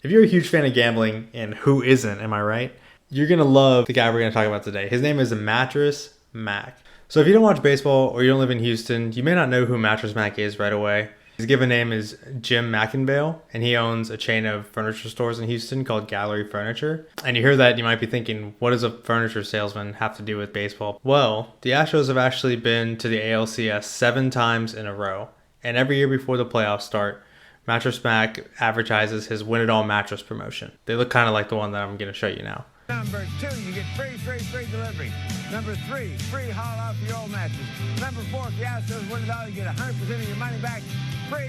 If you're a huge fan of gambling, and who isn't, am I right? You're going to love the guy we're going to talk about today. His name is Mattress Mack. So if you don't watch baseball or you don't live in Houston, you may not know who Mattress Mack is right away. His given name is Jim McIngvale, and he owns a chain of furniture stores in Houston called Gallery Furniture. And you hear that, you might be thinking, what does a furniture salesman have to do with baseball? Well, the Astros have actually been to the ALCS 7 times in a row. And every year before the playoffs start, Mattress Mack advertises his Win It All mattress promotion. They look kind of like the one that I'm going to show you now. Number 2, you get free delivery. Number 3, free haul out for your old mattress. Number 4, if the Astros win it all, you get 100% of your money back. Free.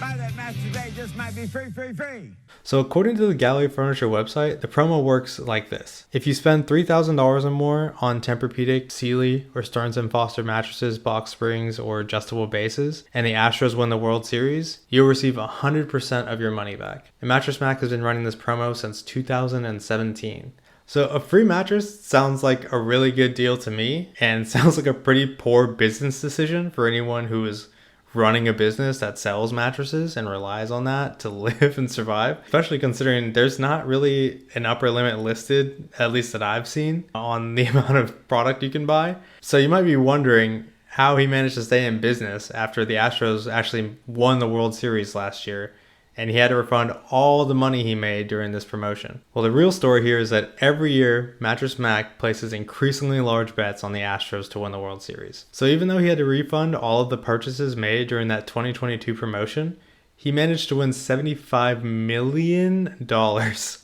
Buy that mattress today, just might be free. So according to the Gallery Furniture website, the promo works like this. If you spend $3,000 or more on Tempur-Pedic, Sealy, or Stearns & Foster mattresses, box springs, or adjustable bases, and the Astros win the World Series, you'll receive 100% of your money back. And Mattress Mack has been running this promo since 2017. So a free mattress sounds like a really good deal to me, and sounds like a pretty poor business decision for anyone who is running a business that sells mattresses and relies on that to live and survive, especially considering there's not really an upper limit listed, at least that I've seen, on the amount of product you can buy. So you might be wondering how he managed to stay in business after the Astros actually won the World Series last year, and he had to refund all the money he made during this promotion. Well, the real story here is that every year, Mattress Mack places increasingly large bets on the Astros to win the World Series. So even though he had to refund all of the purchases made during that 2022 promotion, he managed to win $75 million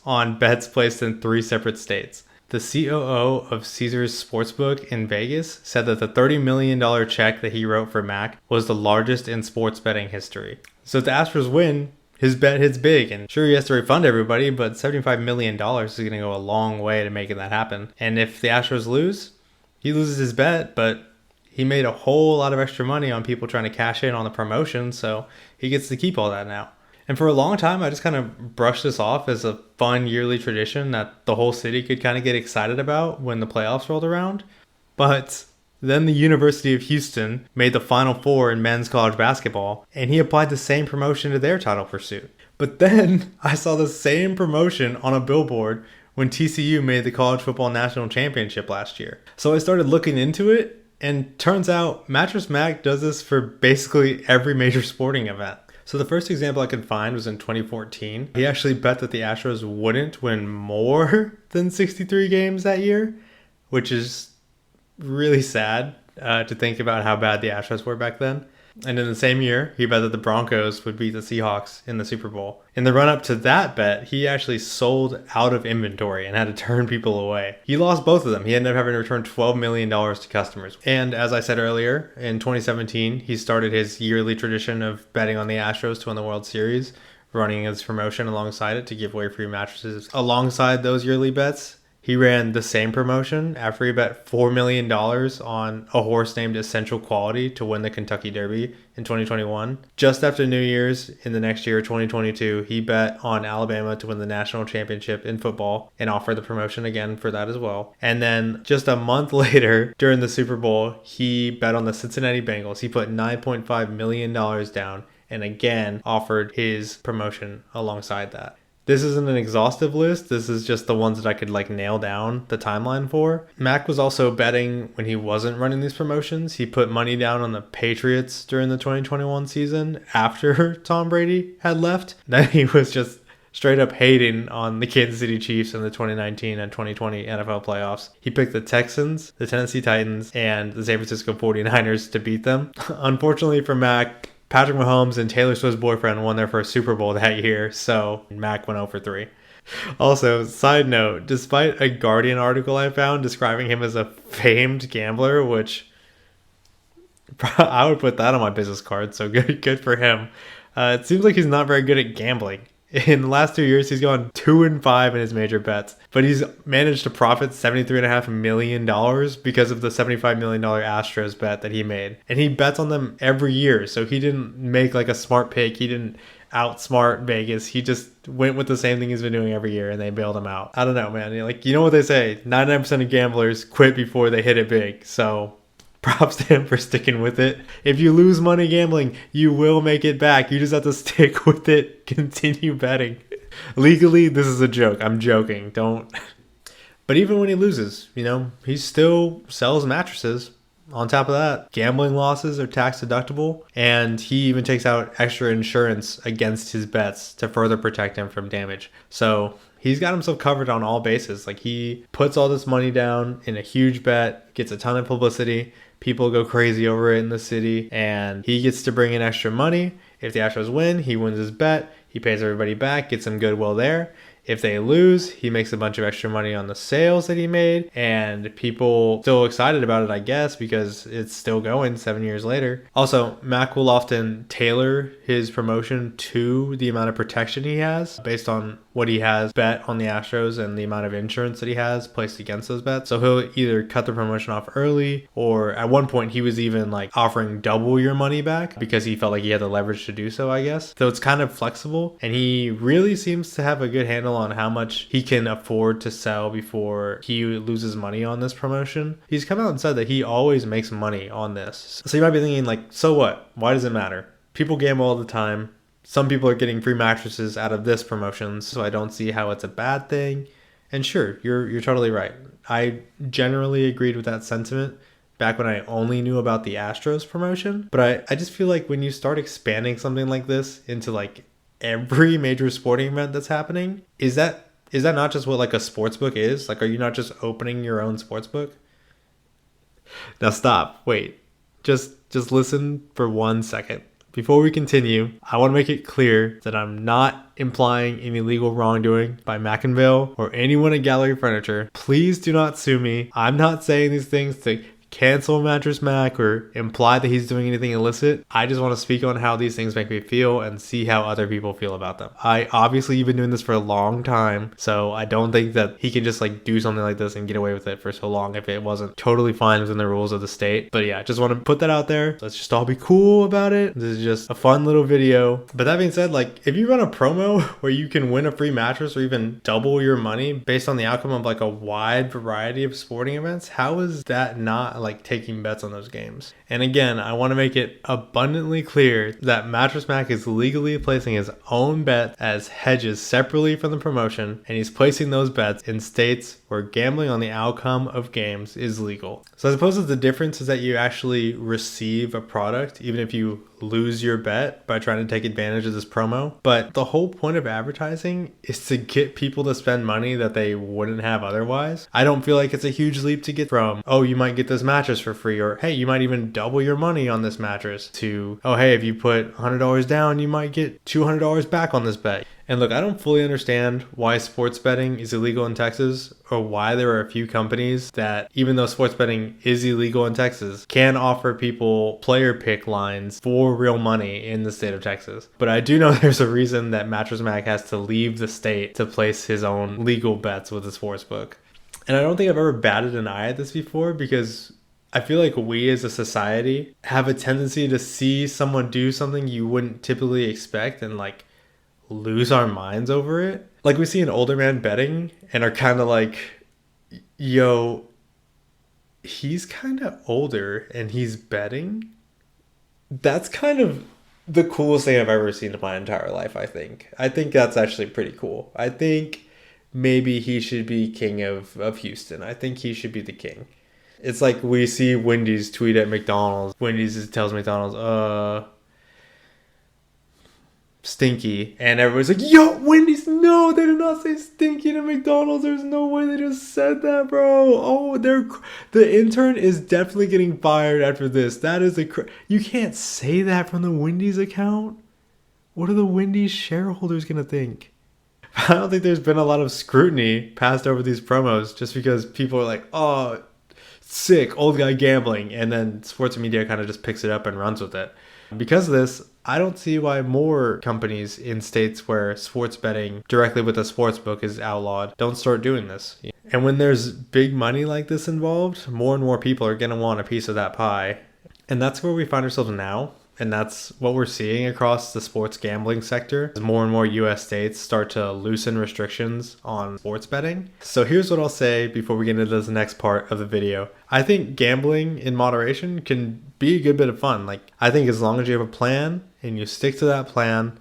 on bets placed in 3 separate states. The COO of Caesars Sportsbook in Vegas said that the $30 million check that he wrote for Mack was the largest in sports betting history. So if the Astros win, his bet hits big, and sure, he has to refund everybody, but $75 million is going to go a long way to making that happen. And if the Astros lose, he loses his bet, but he made a whole lot of extra money on people trying to cash in on the promotion, so he gets to keep all that now. And for a long time, I just kind of brushed this off as a fun yearly tradition that the whole city could kind of get excited about when the playoffs rolled around. But then the University of Houston made the Final Four in men's college basketball, and he applied the same promotion to their title pursuit. But then I saw the same promotion on a billboard when TCU made the college football national championship last year. So I started looking into it, and turns out Mattress Mack does this for basically every major sporting event. So the first example I could find was in 2014. He actually bet that the Astros wouldn't win more than 63 games that year, which is really sad to think about how bad the Astros were back then. And in the same year, he bet that the Broncos would beat the Seahawks in the Super Bowl. In the run-up to that bet, he actually sold out of inventory and had to turn people away. He lost both of them. He ended up having to return $12 million to customers. And as I said earlier, in 2017, he started his yearly tradition of betting on the Astros to win the World Series, running his promotion alongside it to give away free mattresses. Alongside those yearly bets, he ran the same promotion after he bet $4 million on a horse named Essential Quality to win the Kentucky Derby in 2021. Just after New Year's in the next year, 2022, he bet on Alabama to win the national championship in football and offered the promotion again for that as well. And then just a month later, during the Super Bowl, he bet on the Cincinnati Bengals. He put $9.5 million down and again offered his promotion alongside that. This isn't an exhaustive list. This is just the ones that I could nail down the timeline for. Mack was also betting when he wasn't running these promotions. He put money down on the Patriots during the 2021 season after Tom Brady had left. Then he was just straight up hating on the Kansas City Chiefs in the 2019 and 2020 NFL playoffs. He picked the Texans, the Tennessee Titans, and the San Francisco 49ers to beat them. Unfortunately for Mack, Patrick Mahomes and Taylor Swift's boyfriend won their first Super Bowl that year, so Mack went 0-3. Also, side note, despite a Guardian article I found describing him as a famed gambler, which I would put that on my business card, so good for him. It seems like he's not very good at gambling. In the last 2 years, he's gone 2-5 in his major bets, but he's managed to profit $73.5 million because of the $75 million Astros bet that he made. And he bets on them every year, so he didn't make a smart pick. He didn't outsmart Vegas. He just went with the same thing he's been doing every year, and they bailed him out. I don't know, man. You know what they say, 99% of gamblers quit before they hit it big, so props to him for sticking with it. If you lose money gambling, you will make it back. You just have to stick with it. Continue betting. Legally, this is a joke. I'm joking. Don't. But even when he loses, you know, he still sells mattresses. On top of that, gambling losses are tax deductible, and he even takes out extra insurance against his bets to further protect him from damage. So he's got himself covered on all bases. Like, he puts all this money down in a huge bet, gets a ton of publicity, people go crazy over it in the city, and he gets to bring in extra money. If the Astros win, he wins his bet, he pays everybody back, gets some goodwill there. If they lose, he makes a bunch of extra money on the sales that he made, and people still excited about it, I guess, because it's still going 7 years later. Also, Mack will often tailor his promotion to the amount of protection he has based on what he has bet on the Astros and the amount of insurance that he has placed against those bets. So he'll either cut the promotion off early, or at one point he was even like offering double your money back because he felt like he had the leverage to do so, I guess. So it's kind of flexible, and he really seems to have a good handle on how much he can afford to sell before he loses money on this promotion. He's come out and said that he always makes money on this. So you might be thinking, like, so what? Why does it matter? People gamble all the time. Some people are getting free mattresses out of this promotion, so I don't see how it's a bad thing. And sure, you're totally right. I generally agreed with that sentiment back when I only knew about the Astros promotion. But I just feel like when you start expanding something like this into like every major sporting event that's happening, is that not just what like a sportsbook is? Like, are you not just opening your own sportsbook? Now stop. Wait. Just listen for 1 second. Before we continue, I want to make it clear that I'm not implying any legal wrongdoing by Mackinville or anyone at Gallery Furniture. Please do not sue me. I'm not saying these things to cancel Mattress Mack or imply that he's doing anything illicit. I just want to speak on how these things make me feel and see how other people feel about them. I obviously have been doing this for a long time, so I don't think that he can just like do something like this and get away with it for so long if it wasn't totally fine within the rules of the state. But yeah, just want to put that out there. Let's just all be cool about it. This is just a fun little video. But that being said, like, if you run a promo where you can win a free mattress or even double your money based on the outcome of like a wide variety of sporting events, how is that not like taking bets on those games? And again, I want to make it abundantly clear that Mattress Mack is legally placing his own bet as hedges separately from the promotion, and he's placing those bets in states where gambling on the outcome of games is legal. So I suppose that the difference is that you actually receive a product even if you lose your bet by trying to take advantage of this promo. But the whole point of advertising is to get people to spend money that they wouldn't have otherwise. I don't feel like it's a huge leap to get from, oh, you might get this mattress for free, or hey, you might even double your money on this mattress, to, oh, hey, if you put $100 down, you might get $200 back on this bet. And look, I don't fully understand why sports betting is illegal in Texas, or why there are a few companies that, even though sports betting is illegal in Texas, can offer people player pick lines for real money in the state of Texas. But I do know there's a reason that Mattress Mack has to leave the state to place his own legal bets with the sportsbook. And I don't think I've ever batted an eye at this before, because I feel like we as a society have a tendency to see someone do something you wouldn't typically expect and like lose our minds over it. Like, we see an older man betting and are kind of like, yo, he's kind of older and he's betting. That's kind of the coolest thing I've ever seen in my entire life, I think. I think that's actually pretty cool. I think maybe he should be king of Houston. I think he should be the king. It's like we see Wendy's tweet at McDonald's. Wendy's tells McDonald's, stinky, and everybody's like, yo, Wendy's, no, they did not say stinky to McDonald's. There's no way they just said that, bro. Oh, the intern is definitely getting fired after this. That is you can't say that from the Wendy's account. What are the Wendy's shareholders gonna think? I don't think there's been a lot of scrutiny passed over these promos just because people are like, oh, sick, old guy gambling, and then sports media kind of just picks it up and runs with it. Because of this, I don't see why more companies in states where sports betting directly with a sports book is outlawed don't start doing this. And when there's big money like this involved, more and more people are going to want a piece of that pie. And that's where we find ourselves now. And that's what we're seeing across the sports gambling sector as more and more US states start to loosen restrictions on sports betting. So here's what I'll say before we get into this next part of the video. I think gambling in moderation can be a good bit of fun. Like, I think as long as you have a plan and you stick to that plan,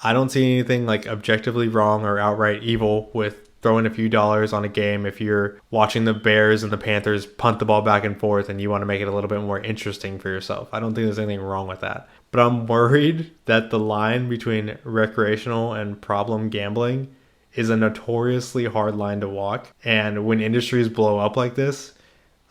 I don't see anything like objectively wrong or outright evil with throwing a few dollars on a game if you're watching the Bears and the Panthers punt the ball back and forth and you want to make it a little bit more interesting for yourself. I don't think there's anything wrong with that. But I'm worried that the line between recreational and problem gambling is a notoriously hard line to walk. And when industries blow up like this,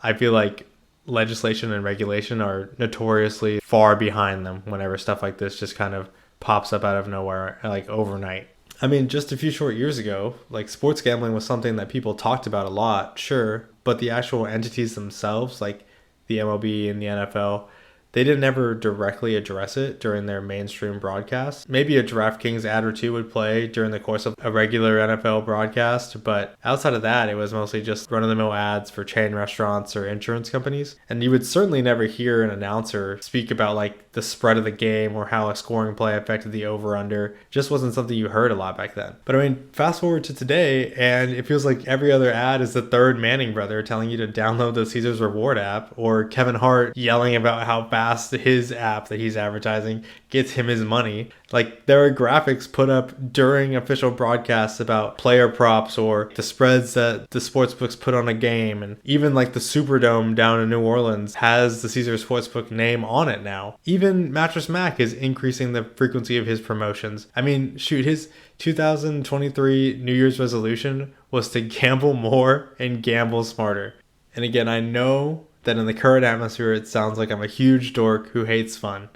I feel like legislation and regulation are notoriously far behind them whenever stuff like this just kind of pops up out of nowhere, like overnight. I mean, just a few short years ago, like sports gambling was something that people talked about a lot, sure, but the actual entities themselves, like the MLB and the NFL, they didn't ever directly address it during their mainstream broadcast. Maybe a DraftKings ad or two would play during the course of a regular NFL broadcast, but outside of that, it was mostly just run-of-the-mill ads for chain restaurants or insurance companies. And you would certainly never hear an announcer speak about like the spread of the game or how a scoring play affected the over-under. Just wasn't something you heard a lot back then. But I mean, fast forward to today, and it feels like every other ad is the third Manning brother telling you to download the Caesars Reward app, or Kevin Hart yelling about how fast his app that he's advertising gets him his money. Like, there are graphics put up during official broadcasts about player props or the spreads that the sportsbooks put on a game, and even like the Superdome down in New Orleans has the Caesars Sportsbook name on it now. Even Mattress Mack is increasing the frequency of his promotions. I mean, shoot, his 2023 New Year's resolution was to gamble more and gamble smarter. And again, I know that in the current atmosphere, it sounds like I'm a huge dork who hates fun.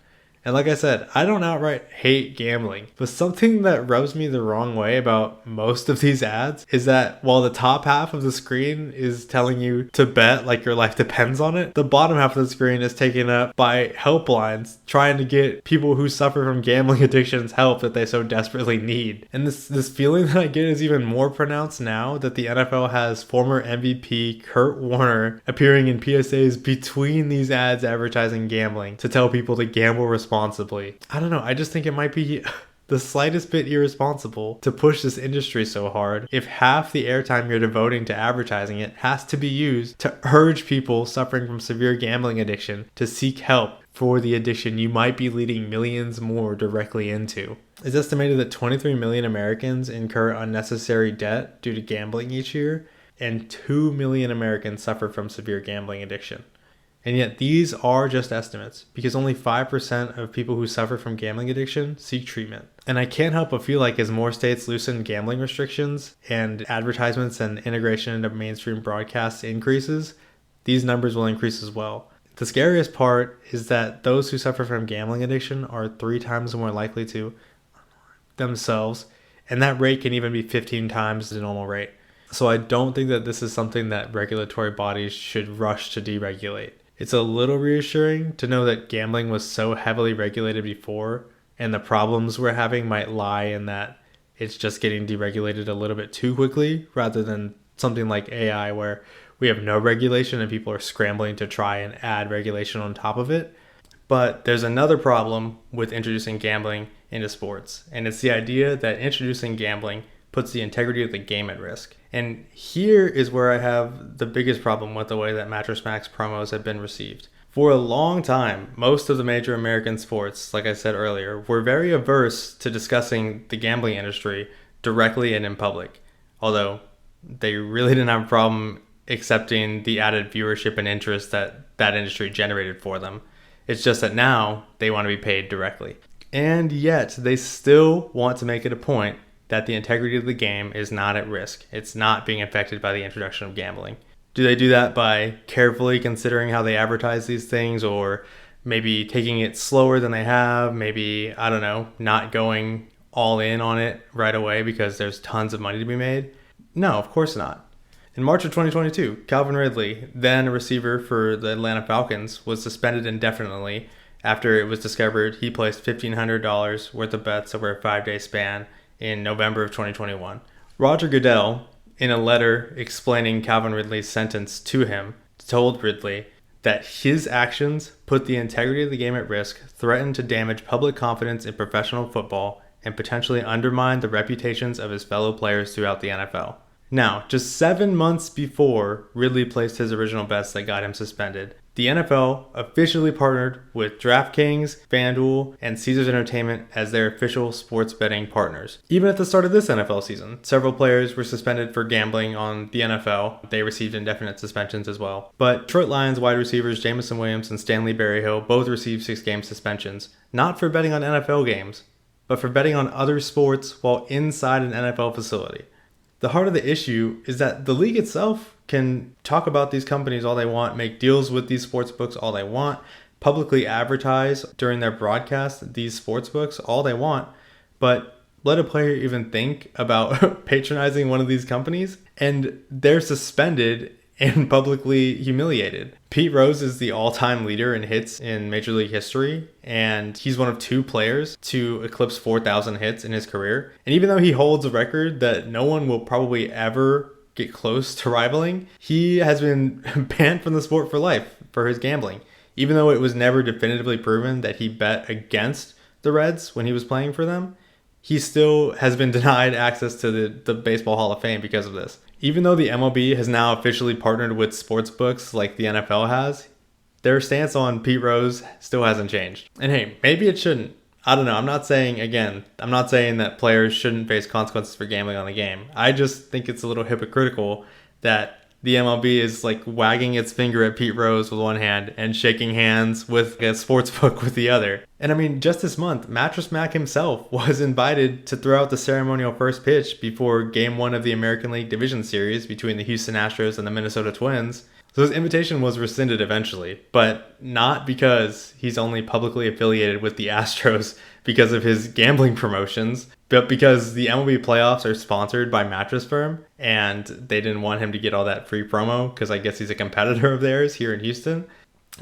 And like I said, I don't outright hate gambling, but something that rubs me the wrong way about most of these ads is that while the top half of the screen is telling you to bet like your life depends on it, the bottom half of the screen is taken up by helplines trying to get people who suffer from gambling addictions help that they so desperately need. And this feeling that I get is even more pronounced now that the NFL has former MVP Kurt Warner appearing in PSAs between these ads advertising gambling to tell people to gamble responsibly. I don't know, I just think it might be the slightest bit irresponsible to push this industry so hard if half the airtime you're devoting to advertising it has to be used to urge people suffering from severe gambling addiction to seek help for the addiction you might be leading millions more directly into. It's estimated that 23 million Americans incur unnecessary debt due to gambling each year, and 2 million Americans suffer from severe gambling addiction. And yet these are just estimates, because only 5% of people who suffer from gambling addiction seek treatment. And I can't help but feel like as more states loosen gambling restrictions and advertisements and integration into mainstream broadcasts increases, these numbers will increase as well. The scariest part is that those who suffer from gambling addiction are 3 times more likely to themselves, and that rate can even be 15 times the normal rate. So I don't think that this is something that regulatory bodies should rush to deregulate. It's a little reassuring to know that gambling was so heavily regulated before, and the problems we're having might lie in that it's just getting deregulated a little bit too quickly, rather than something like AI where we have no regulation and people are scrambling to try and add regulation on top of it. But there's another problem with introducing gambling into sports, and it's the idea that introducing gambling puts the integrity of the game at risk. And here is where I have the biggest problem with the way that Mattress Mack's promos have been received. For a long time, most of the major American sports, like I said earlier, were very averse to discussing the gambling industry directly and in public. Although they really didn't have a problem accepting the added viewership and interest that that industry generated for them. It's just that now they want to be paid directly. And yet they still want to make it a point that the integrity of the game is not at risk. It's not being affected by the introduction of gambling. Do they do that by carefully considering how they advertise these things, or maybe taking it slower than they have, maybe, I don't know, not going all in on it right away because there's tons of money to be made? No, of course not. In March of 2022, Calvin Ridley, then a receiver for the Atlanta Falcons, was suspended indefinitely after it was discovered he placed $1,500 worth of bets over a 5-day span in November of 2021. Roger Goodell, in a letter explaining Calvin Ridley's sentence to him, told Ridley that his actions put the integrity of the game at risk, threatened to damage public confidence in professional football, and potentially undermine the reputations of his fellow players throughout the NFL. Now, just 7 months before Ridley placed his original bets that got him suspended, The NFL officially partnered with DraftKings, FanDuel, and Caesars Entertainment as their official sports betting partners. Even at the start of this NFL season, several players were suspended for gambling on the NFL. They received indefinite suspensions as well. But Detroit Lions wide receivers Jamison Williams and Stanley Berryhill both received 6-game suspensions, not for betting on NFL games, but for betting on other sports while inside an NFL facility. The heart of the issue is that the league itself can talk about these companies all they want, make deals with these sports books all they want, publicly advertise during their broadcast these sports books all they want, but let a player even think about patronizing one of these companies and they're suspended and publicly humiliated. Pete Rose is the all-time leader in hits in Major League history, and he's one of 2 players to eclipse 4,000 hits in his career. And even though he holds a record that no one will probably ever get close to rivaling, he has been banned from the sport for life for his gambling. Even though it was never definitively proven that he bet against the Reds when he was playing for them, he still has been denied access to the Baseball Hall of Fame because of this. Even though the MLB has now officially partnered with sports books like the NFL has, their stance on Pete Rose still hasn't changed. And hey, maybe it shouldn't. I don't know. I'm not saying that players shouldn't face consequences for gambling on the game. I just think it's a little hypocritical that the MLB is like wagging its finger at Pete Rose with one hand and shaking hands with a sportsbook with the other. And I mean, just this month, Mattress Mack himself was invited to throw out the ceremonial first pitch before Game 1 of the American League Division Series between the Houston Astros and the Minnesota Twins. So his invitation was rescinded eventually, but not because he's only publicly affiliated with the Astros because of his gambling promotions, but because the MLB playoffs are sponsored by Mattress Firm and they didn't want him to get all that free promo because I guess he's a competitor of theirs here in Houston.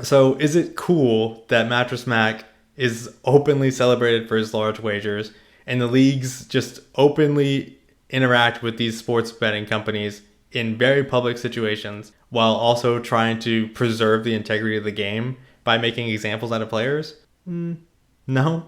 So is it cool that Mattress Mack is openly celebrated for his large wagers and the leagues just openly interact with these sports betting companies in very public situations while also trying to preserve the integrity of the game by making examples out of players? No,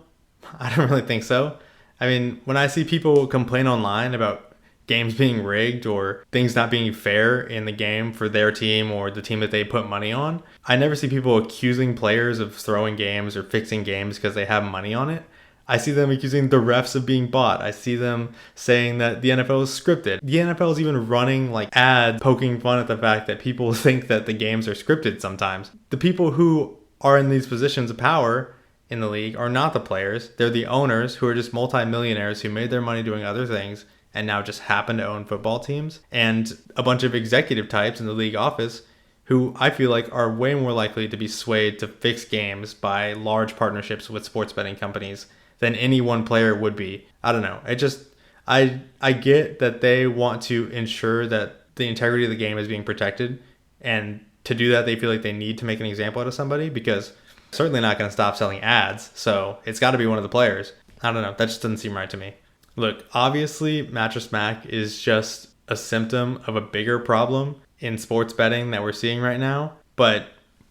I don't really think so. I mean, when I see people complain online about games being rigged or things not being fair in the game for their team or the team that they put money on, I never see people accusing players of throwing games or fixing games because they have money on it. I see them accusing the refs of being bought. I see them saying that the NFL is scripted. The NFL is even running like ads poking fun at the fact that people think that the games are scripted sometimes. The people who are in these positions of power in the league are not the players. They're the owners who are just multimillionaires who made their money doing other things and now just happen to own football teams. And a bunch of executive types in the league office who I feel like are way more likely to be swayed to fix games by large partnerships with sports betting companies than any one player would be. I don't know. I get that they want to ensure that the integrity of the game is being protected. And to do that, they feel like they need to make an example out of somebody because certainly not going to stop selling ads. So it's got to be one of the players. I don't know. That just doesn't seem right to me. Look, obviously Mattress Mack is just a symptom of a bigger problem in sports betting that we're seeing right now. But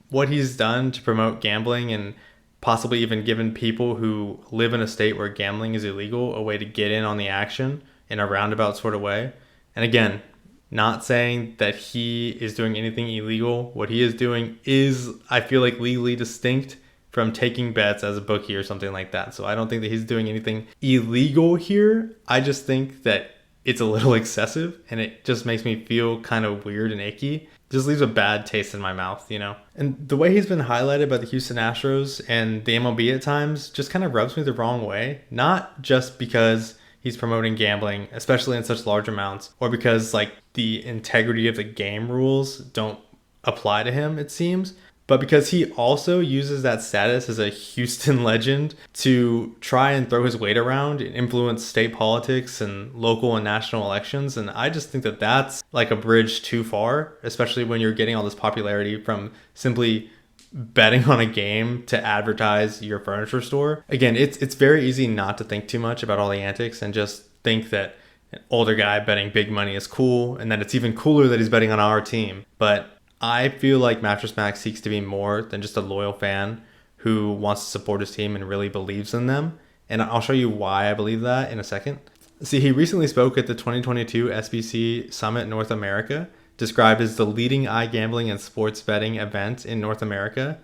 what he's done to promote gambling and possibly even given people who live in a state where gambling is illegal a way to get in on the action in a roundabout sort of way. And again, not saying that he is doing anything illegal. What he is doing is, I feel like, legally distinct from taking bets as a bookie or something like that. So I don't think that he's doing anything illegal here. I just think that it's a little excessive and it just makes me feel kind of weird and icky. Just leaves a bad taste in my mouth, you know? And the way he's been highlighted by the Houston Astros and the MLB at times just kind of rubs me the wrong way. Not just because he's promoting gambling, especially in such large amounts, or because like the integrity of the game rules don't apply to him, it seems, but because he also uses that status as a Houston legend to try and throw his weight around and influence state politics and local and national elections. And I just think that that's like a bridge too far, especially when you're getting all this popularity from simply betting on a game to advertise your furniture store. Again, it's very easy not to think too much about all the antics and just think that an older guy betting big money is cool and that it's even cooler that he's betting on our team. But I feel like Mattress Mack seeks to be more than just a loyal fan who wants to support his team and really believes in them. And I'll show you why I believe that in a second. See, he recently spoke at the 2022 SBC Summit North America described as the leading iGambling and sports betting event in North America.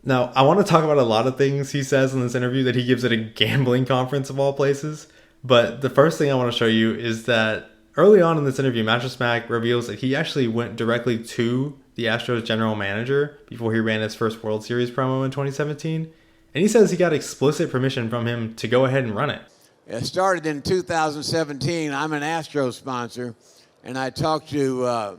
Now, I want to talk about a lot of things he says in this interview that he gives at a gambling conference of all places. But the first thing I want to show you is that early on in this interview, Mattress Mack reveals that he actually went directly to the Astros general manager before he ran his first World Series promo in 2017. And he says he got explicit permission from him to go ahead and run it. It started in 2017. I'm an Astros sponsor, and I talked to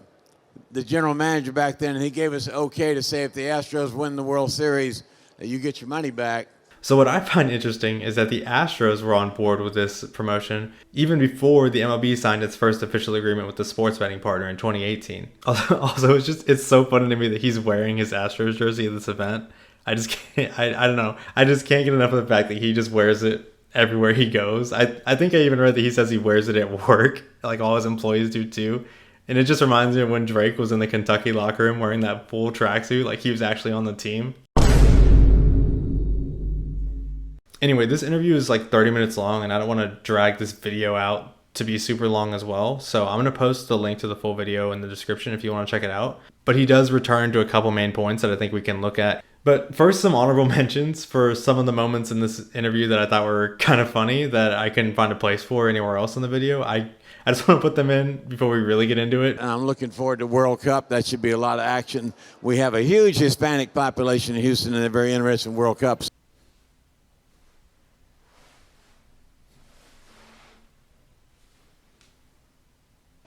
the general manager back then, and he gave us okay to say if the Astros win the World Series, you get your money back. So what I find interesting is that the Astros were on board with this promotion even before the MLB signed its first official agreement with the sports betting partner in 2018. Also, it's so funny to me that he's wearing his Astros jersey at this event. I don't know. I just can't get enough of the fact that he just wears it everywhere he goes. I think I even read that he says he wears it at work, like all his employees do too. And it just reminds me of when Drake was in the Kentucky locker room wearing that full tracksuit, like he was actually on the team. Anyway, this interview is like 30 minutes long, and I don't want to drag this video out to be super long as well. So I'm going to post the link to the full video in the description if you want to check it out. But he does return to a couple main points that I think we can look at. But first, some honorable mentions for some of the moments in this interview that I thought were kind of funny that I couldn't find a place for anywhere else in the video. I just want to put them in before we really get into it. I'm looking forward to World Cup. That should be a lot of action. We have a huge Hispanic population in Houston, and they're very interested in World Cups.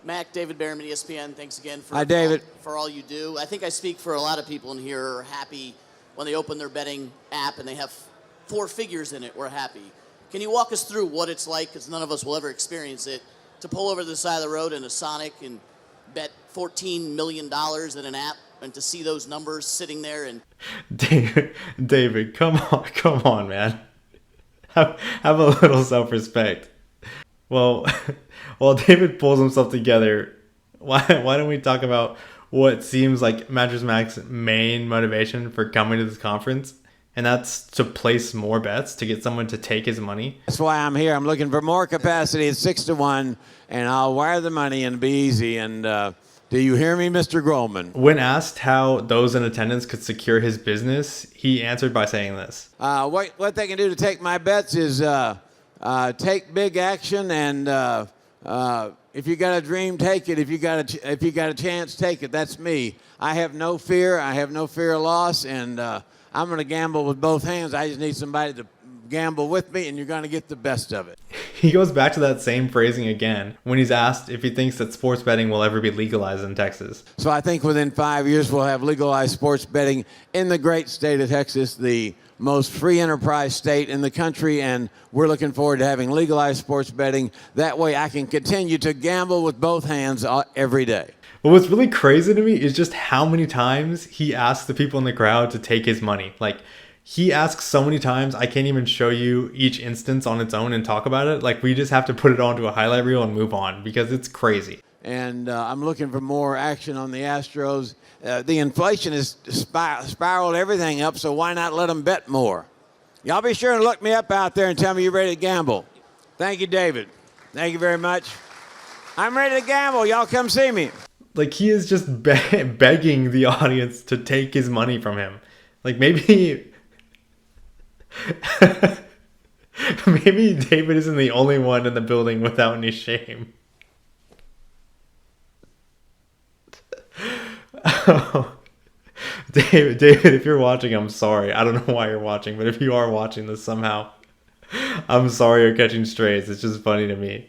Mac, David Behrman, ESPN, thanks again Hi, David. for all you do. I think I speak for a lot of people in here who are happy when they open their betting app and they have 4 figures in it. We're happy. Can you walk us through what it's like, because none of us will ever experience it, to pull over to the side of the road in a Sonic and bet $14 million in an app and to see those numbers sitting there? And David, come on, man. Have a little self-respect. Well, while David pulls himself together, why don't we talk about what seems like Mattress Mack's main motivation for coming to this conference? And that's to place more bets, to get someone to take his money. That's why I'm here. I'm looking for more capacity at 6-1, and I'll wire the money and be easy. And do you hear me, Mr. Grohlman? When asked how those in attendance could secure his business, he answered by saying this. What they can do to take my bets is take big action, and if you got a dream, take it. If you got a chance, take it. That's me. I have no fear. I have no fear of loss, and I'm going to gamble with both hands. I just need somebody to gamble with me, and you're going to get the best of it. He goes back to that same phrasing again when he's asked if he thinks that sports betting will ever be legalized in Texas. So I think within 5 years we'll have legalized sports betting in the great state of Texas, the most free enterprise state in the country, and we're looking forward to having legalized sports betting. That way I can continue to gamble with both hands every day. But what's really crazy to me is just how many times he asks the people in the crowd to take his money. Like, he asks so many times, I can't even show you each instance on its own and talk about it. Like, we just have to put it onto a highlight reel and move on because it's crazy. And I'm looking for more action on the Astros. The inflation has spiraled everything up, so why not let them bet more? Y'all be sure to look me up out there and tell me you're ready to gamble. Thank you, David. Thank you very much. I'm ready to gamble. Y'all come see me. Like, he is just begging the audience to take his money from him. Like, maybe David isn't the only one in the building without any shame. Oh. David, if you're watching, I'm sorry. I don't know why you're watching, but if you are watching this somehow, I'm sorry you're catching strays. It's just funny to me.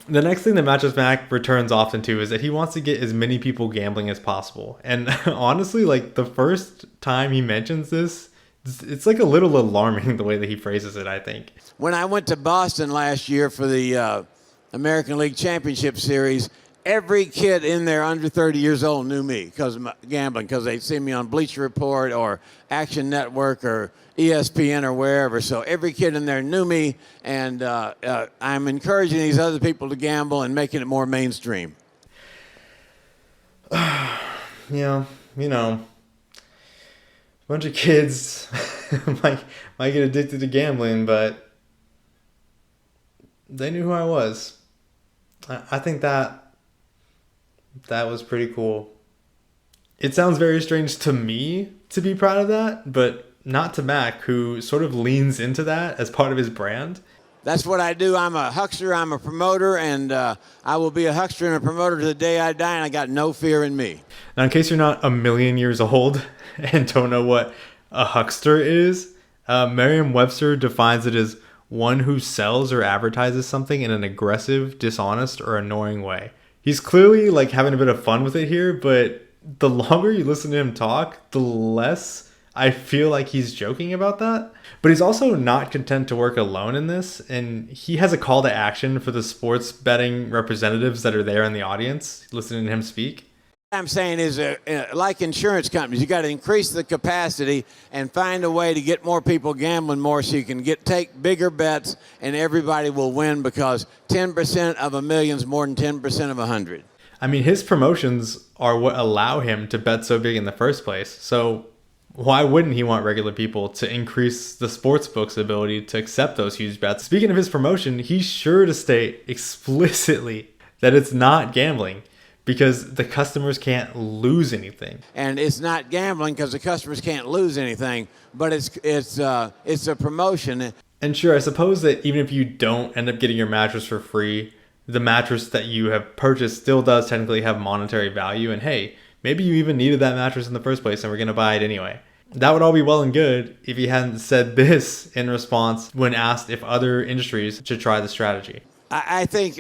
The next thing that Mattress Mack returns often to is that he wants to get as many people gambling as possible. And honestly, like, the first time he mentions this, it's like a little alarming the way that he phrases it, I think. When I went to Boston last year for the American League Championship Series, every kid in there under 30 years old knew me because of my gambling, because they'd seen me on Bleacher Report or Action Network or ESPN or wherever. So every kid in there knew me, and I'm encouraging these other people to gamble and making it more mainstream. Yeah, you know, a bunch of kids might get addicted to gambling, but they knew who I was. I think that was pretty cool. It sounds very strange to me to be proud of that, but not to Mac, who sort of leans into that as part of his brand. That's what I do. I'm a huckster, I'm a promoter, and I will be a huckster and a promoter to the day I die, and I got no fear in me. Now, in case you're not a million years old and don't know what a huckster is, Merriam-Webster defines it as one who sells or advertises something in an aggressive, dishonest, or annoying way. He's clearly like having a bit of fun with it here, but the longer you listen to him talk, the less I feel like he's joking about that. But he's also not content to work alone in this, and he has a call to action for the sports betting representatives that are there in the audience listening to him speak. What I'm saying is, like insurance companies, you got to increase the capacity and find a way to get more people gambling more, so you can take bigger bets, and everybody will win, because 10% of a million is more than 10% of 100. I mean, his promotions are what allow him to bet so big in the first place. So why wouldn't he want regular people to increase the sportsbook's ability to accept those huge bets? Speaking of his promotion, he's sure to state explicitly that it's not gambling, because the customers can't lose anything. And it's not gambling because the customers can't lose anything, but it's a promotion. And sure, I suppose that even if you don't end up getting your mattress for free, the mattress that you have purchased still does technically have monetary value. And hey, maybe you even needed that mattress in the first place and we're going to buy it anyway. That would all be well and good if he hadn't said this in response when asked if other industries should try the strategy. I think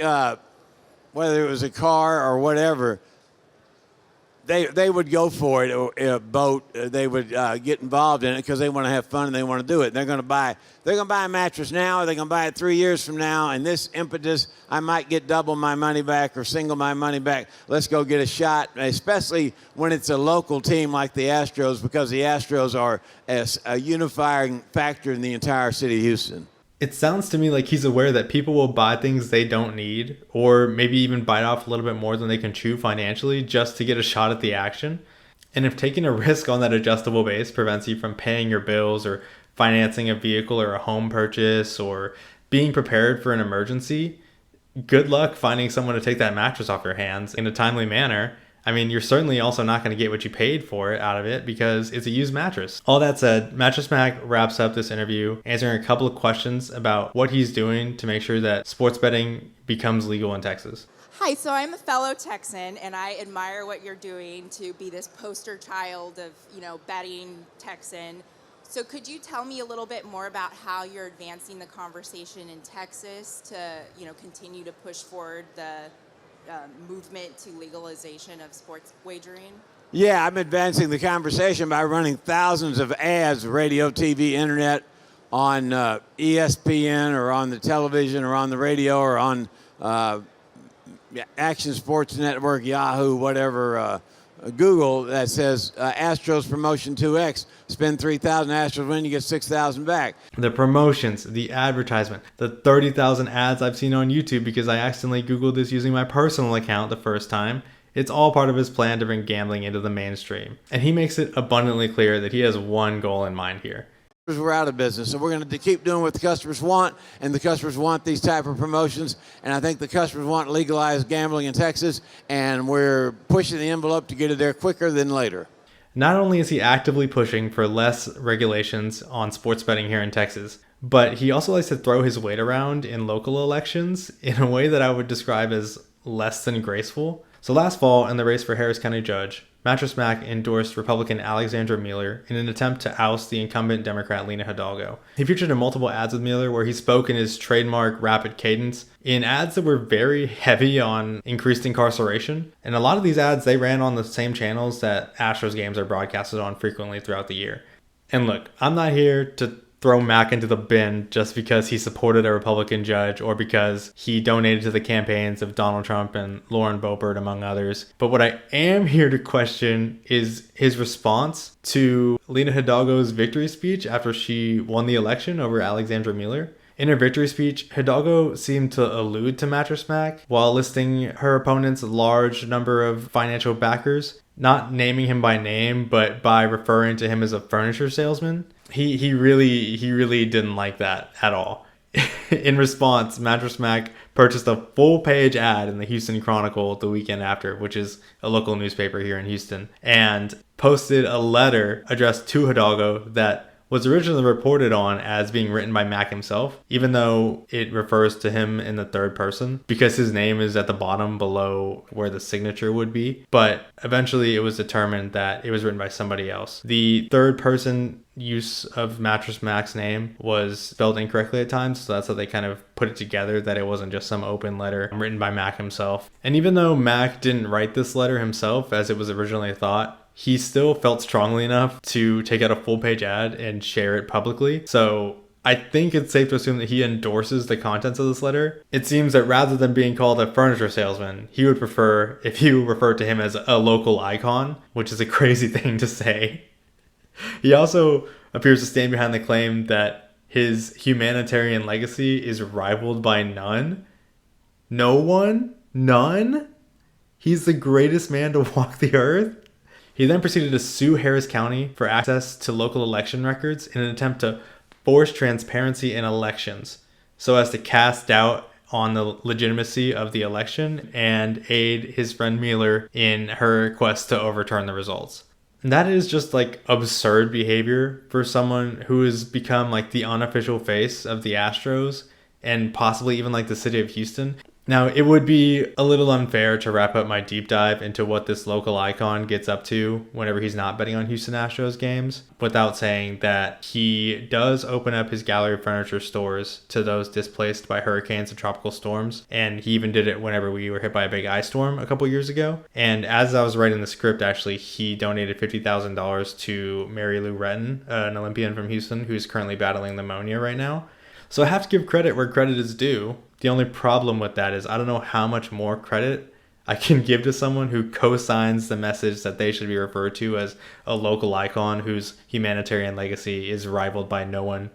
whether it was a car or whatever, they would go for it, or a boat. They would get involved in it because they want to have fun and they want to do it. They're going to buy a mattress now, or they're going to buy it 3 years from now. And this impetus, I might get double my money back or single my money back. Let's go get a shot, especially when it's a local team like the Astros, because the Astros are a unifying factor in the entire city of Houston. It sounds to me like he's aware that people will buy things they don't need, or maybe even bite off a little bit more than they can chew financially just to get a shot at the action. And if taking a risk on that adjustable base prevents you from paying your bills or financing a vehicle or a home purchase or being prepared for an emergency, good luck finding someone to take that mattress off your hands in a timely manner. I mean, you're certainly also not going to get what you paid for it out of it because it's a used mattress. All that said, Mattress Mack wraps up this interview answering a couple of questions about what he's doing to make sure that sports betting becomes legal in Texas. Hi, so I'm a fellow Texan, and I admire what you're doing to be this poster child of, betting Texan. So could you tell me a little bit more about how you're advancing the conversation in Texas to, continue to push forward the movement to legalization of sports wagering? Yeah, I'm advancing the conversation by running thousands of ads, radio, TV, internet, on ESPN or on the television or on the radio or on Action Sports Network, Yahoo, whatever, Google, that says Astros promotion 2X. Spend 3,000, Astros win, you get 6,000 back. The promotions, the advertisement, the 30,000 ads I've seen on YouTube because I accidentally Googled this using my personal account the first time. It's all part of his plan to bring gambling into the mainstream. And he makes it abundantly clear that he has one goal in mind here. We're out of business, so we're going to keep doing what the customers want, and the customers want these type of promotions, and I think the customers want legalized gambling in Texas, and we're pushing the envelope to get it there quicker than later. Not only is he actively pushing for less regulations on sports betting here in Texas, but he also likes to throw his weight around in local elections in a way that I would describe as less than graceful. So last fall, in the race for Harris County Judge, Mattress Mack endorsed Republican Alexandra Mueller in an attempt to oust the incumbent Democrat Lena Hidalgo. He featured in multiple ads with Mueller where he spoke in his trademark rapid cadence, in ads that were very heavy on increased incarceration. And a lot of these ads, they ran on the same channels that Astros games are broadcasted on frequently throughout the year. And look, I'm not here to throw Mack into the bin just because he supported a Republican judge or because he donated to the campaigns of Donald Trump and Lauren Boebert, among others. But what I am here to question is his response to Lena Hidalgo's victory speech after she won the election over Alexandra Mueller. In her victory speech, Hidalgo seemed to allude to Mattress Mack while listing her opponent's large number of financial backers, not naming him by name, but by referring to him as a furniture salesman. He really didn't like that at all. in response, Mattress Mack purchased a full-page ad in the Houston Chronicle the weekend after, which is a local newspaper here in Houston, and posted a letter addressed to Hidalgo that was originally reported on as being written by Mack himself, even though it refers to him in the third person because his name is at the bottom below where the signature would be. But eventually it was determined that it was written by somebody else. The third person use of Mattress Mack's name was spelled incorrectly at times, so that's how they kind of put it together, that it wasn't just some open letter written by Mack himself. And even though Mack didn't write this letter himself as it was originally thought, he still felt strongly enough to take out a full-page ad and share it publicly. So I think it's safe to assume that he endorses the contents of this letter. It seems that rather than being called a furniture salesman, he would prefer if you referred to him as a local icon, which is a crazy thing to say. He also appears to stand behind the claim that his humanitarian legacy is rivaled by none. No one? None? He's the greatest man to walk the earth? He then proceeded to sue Harris County for access to local election records in an attempt to force transparency in elections so as to cast doubt on the legitimacy of the election and aid his friend Mueller in her quest to overturn the results. And that is just like absurd behavior for someone who has become like the unofficial face of the Astros and possibly even like the city of Houston. Now, it would be a little unfair to wrap up my deep dive into what this local icon gets up to whenever he's not betting on Houston Astros games without saying that he does open up his gallery furniture stores to those displaced by hurricanes and tropical storms. And he even did it whenever we were hit by a big ice storm a couple years ago. And as I was writing the script, actually, he donated $50,000 to Mary Lou Retton, an Olympian from Houston who's currently battling pneumonia right now. So I have to give credit where credit is due. The only problem with that is I don't know how much more credit I can give to someone who co-signs the message that they should be referred to as a local icon whose humanitarian legacy is rivaled by no one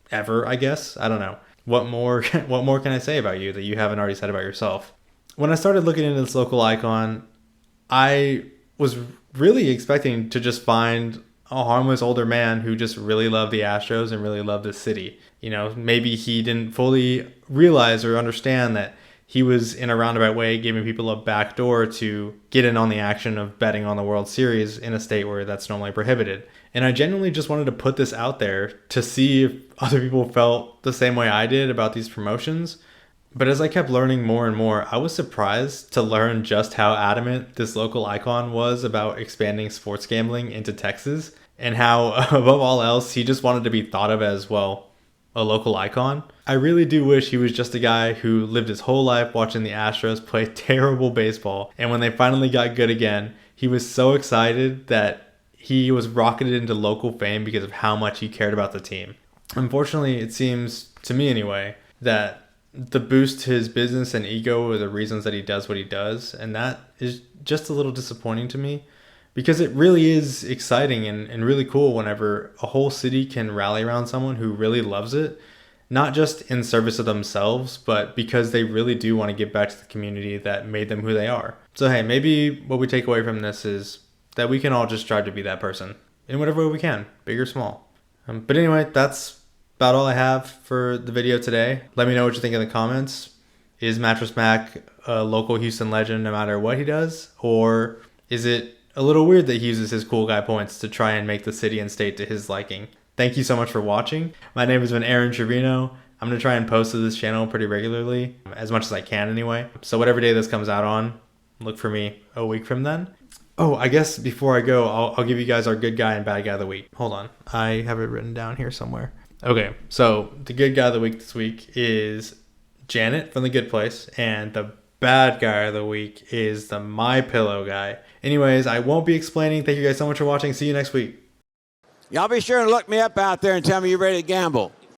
ever, I guess. I don't know. What more can I say about you that you haven't already said about yourself? When I started looking into this local icon, I was really expecting to just find a harmless older man who just really loved the Astros and really loved the city. You know, maybe he didn't fully realize or understand that he was in a roundabout way giving people a back door to get in on the action of betting on the World Series in a state where that's normally prohibited. And I genuinely just wanted to put this out there to see if other people felt the same way I did about these promotions. But as I kept learning more and more, I was surprised to learn just how adamant this local icon was about expanding sports gambling into Texas, and how, above all else, he just wanted to be thought of as, well, a local icon. I really do wish he was just a guy who lived his whole life watching the Astros play terrible baseball, and when they finally got good again, he was so excited that he was rocketed into local fame because of how much he cared about the team. Unfortunately, it seems, to me anyway, that the boost to his business and ego are the reasons that he does what he does, and that is just a little disappointing to me. Because it really is exciting and really cool whenever a whole city can rally around someone who really loves it, not just in service of themselves, but because they really do want to give back to the community that made them who they are. So hey, maybe what we take away from this is that we can all just strive to be that person in whatever way we can, big or small. But anyway, that's about all I have for the video today. Let me know what you think in the comments. Is Mattress Mack a local Houston legend no matter what he does? Or is it a little weird that he uses his cool guy points to try and make the city and state to his liking? Thank you so much for watching. My name has been Aaron Trevino. I'm going to try and post to this channel pretty regularly, as much as I can anyway. So whatever day this comes out on, look for me a week from then. Oh, I guess before I go, I'll give you guys our good guy and bad guy of the week. Hold on. I have it written down here somewhere. Okay, so the good guy of the week this week is Janet from The Good Place, and the bad guy of the week is the My Pillow guy. Anyways, I won't be explaining. Thank you guys so much for watching. See you next week. Y'all be sure and look me up out there and tell me you're ready to gamble.